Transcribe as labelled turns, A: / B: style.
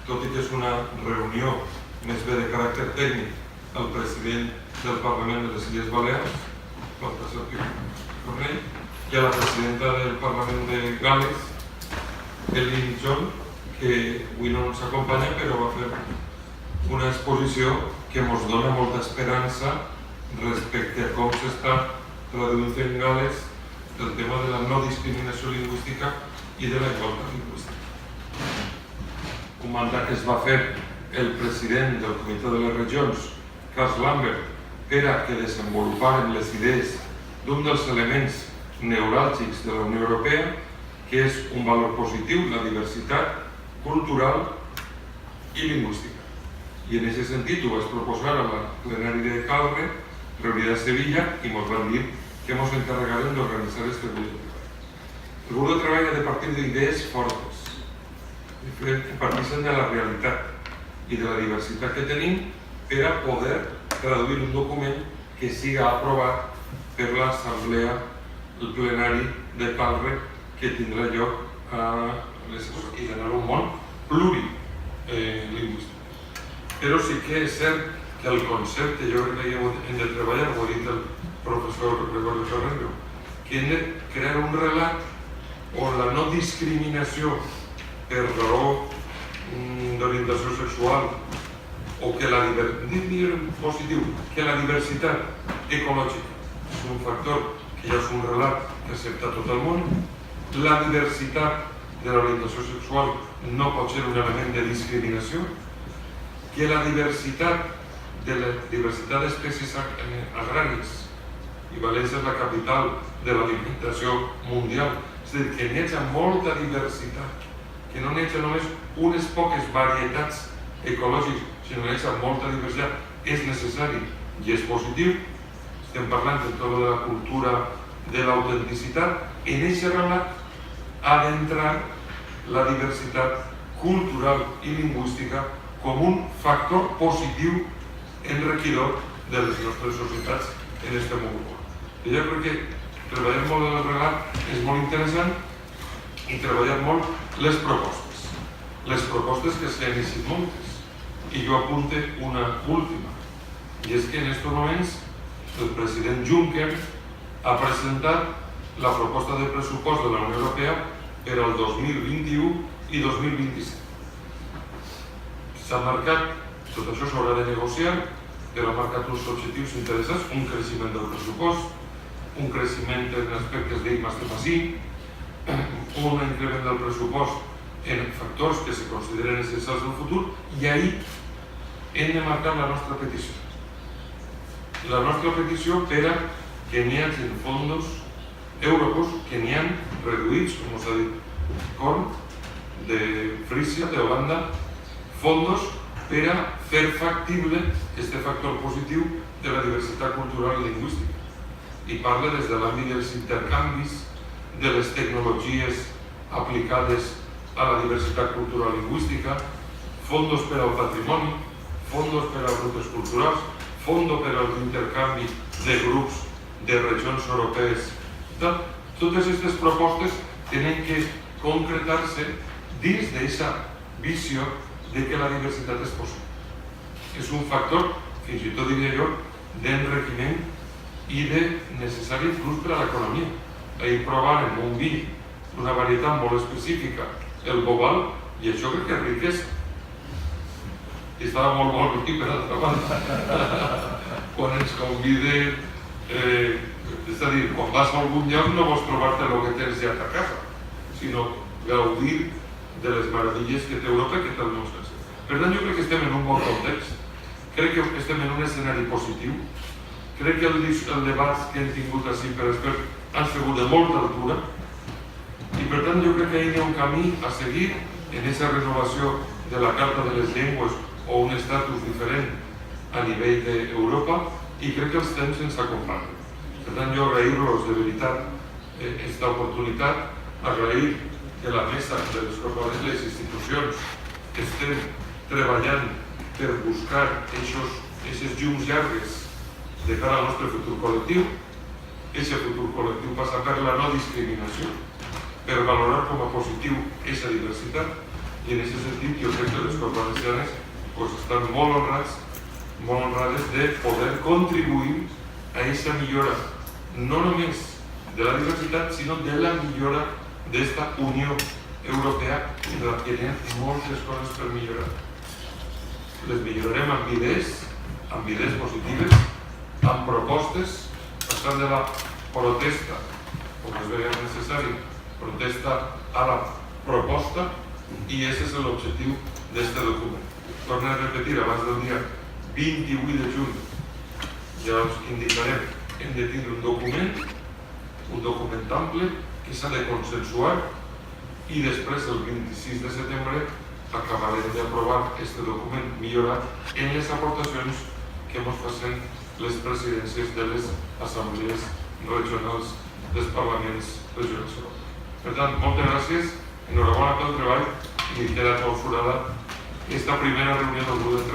A: tot i que és una reunió més bé de caràcter tècnic, el president del Parlament de les Illes Balears, l'Alcalde Cornell, i a la presidenta del Parlament de Gales, Elin John, que avui no ens acompanya, però va fer una exposició que ens dona molta esperança respecte a com s'està traduint en Gales el tema de la no discriminació lingüística i de la igualtat lingüística. Un mandat que es va fer el president del Comitè de les Regions, Carles Lambert, per a que desenvoluparen les idees d'un dels elements neuràlgics de la Unió Europea, que és un valor positiu, la diversitat cultural i lingüística. I en aquest sentit ho vaig proposar a la plenària de Calre, reunida a Sevilla, i ens van dir que ens encarregarem d'organitzar aquest grup de treball. El grup de treball ha de partir d'idees fortes, que parteixen de la realitat i de la diversitat que tenim per a poder traduir un document que siga aprovat per l'assemblea, el plenari de Calre, que tindrà lloc a les i d'anar un món plurilingüístic. Però sí que és cert que el concepte, jo crec que hem de treballar, ho ha dit el professor Gregorio Ferrero, que hem de crear un relat on la no discriminació per raó d'orientació sexual o que la diversitat ecològica és un factor que ja és un relat que accepta tot el món, la diversitat de l'orientació sexual no pot ser un element de discriminació, que la diversitat d'espècies agràries, i València és la capital de l'alimentació mundial, és a dir, que n'hi hagi molta diversitat, que no n'hi hagi només unes poques varietats ecològiques, sinó que n'hi hagi molta diversitat, és necessari i és positiu. Estem parlant de tota la cultura de l'autenticitat. En aquest relat ha d'entrar la diversitat cultural i lingüística com un factor positiu enriquidor de les nostres societats en aquest món. I jo crec que treballar molt en el relat és molt interessant i treballar molt les propostes. Les propostes que s'han iniciat moltes. I jo apunte una última. I és que en aquests moments el president Juncker ha presentat la proposta de pressupost de la Unió Europea per al 2021 i 2027. S'ha marcat, tot això s'haurà de negociar, però ha marcat uns objectius interessants, un creixement del pressupost, un creixement en aspectes d'I+D+I, un increment del pressupost en factors que se consideren essencials del futur, i ahir hem de marcar la nostra petició. La nostra petició per a que n'hi hagi fons europeus que n'hi han reduïts, com s'ha dit, com de Frísia, d'Holanda, fons per a fer factible aquest factor positiu de la diversitat cultural i lingüística. I parla des de l'àmbit dels intercanvis, de les tecnologies aplicades a la diversitat cultural i lingüística, fons per al patrimoni, fons per a rutes culturals, fons per a l'intercanvi de grups de regions europees. Totes aquestes propostes tenen que concretar-se dins d'aquesta visió de que la diversitat és possible. És un factor, fins i tot diria jo, d'enriquiment i de necessari plus per a l'economia. Ahir provàrem un vi d'una varietat molt específica, el Bobal, i això crec que és riquesa. I estava molt bon aquí, per altra banda. Quan ens convide, és a dir, quan vas a algun lloc no vols trobar-te el que tens ja a casa, sinó gaudir de les meravelles que té Europa i que té el món sencer. Per tant, jo crec que estem en un bon context, crec que estem en un escenari positiu, crec que els debats que hem tingut així per expert han sigut de molta altura, i per tant jo crec que hi ha un camí a seguir en aquesta renovació de la Carta de les Llengües o un estatus diferent a nivell d'Europa, i crec que els temps ens acompanyen. Per tant, jo agrair-los de veritat aquesta oportunitat, agrair que la mesa de les corporacions i les institucions estem treballant per buscar aquestes llums llargues de cara al nostre futur col·lectiu. Aquest futur col·lectiu passa per la no discriminació, per valorar com a positiu aquesta diversitat, I en aquest sentit jo crec que les Corts Valencianes estan molt honrades de poder contribuir a aquesta millora, no només de la diversitat, sinó de la millora d'esta Unió Europea, en la que hi ha moltes coses per millorar. Les millorarem amb idees positives, amb propostes, passant de la protesta, com es veia necessari, protesta a la proposta, i aquest és l'objectiu d'aquest document. Torno a repetir, abans del dia 28 de juny, ja us indicarem, hem de tindre un document ample que s'ha de consensuar, i després, el 26 de setembre, acabarem d'aprovar aquest document millorat en les aportacions que ens facin les presidències de les assemblees regionals dels parlaments regionals. Per tant, moltes gràcies, enhorabona pel treball, i queda clausurada aquesta primera reunió del grup de treball.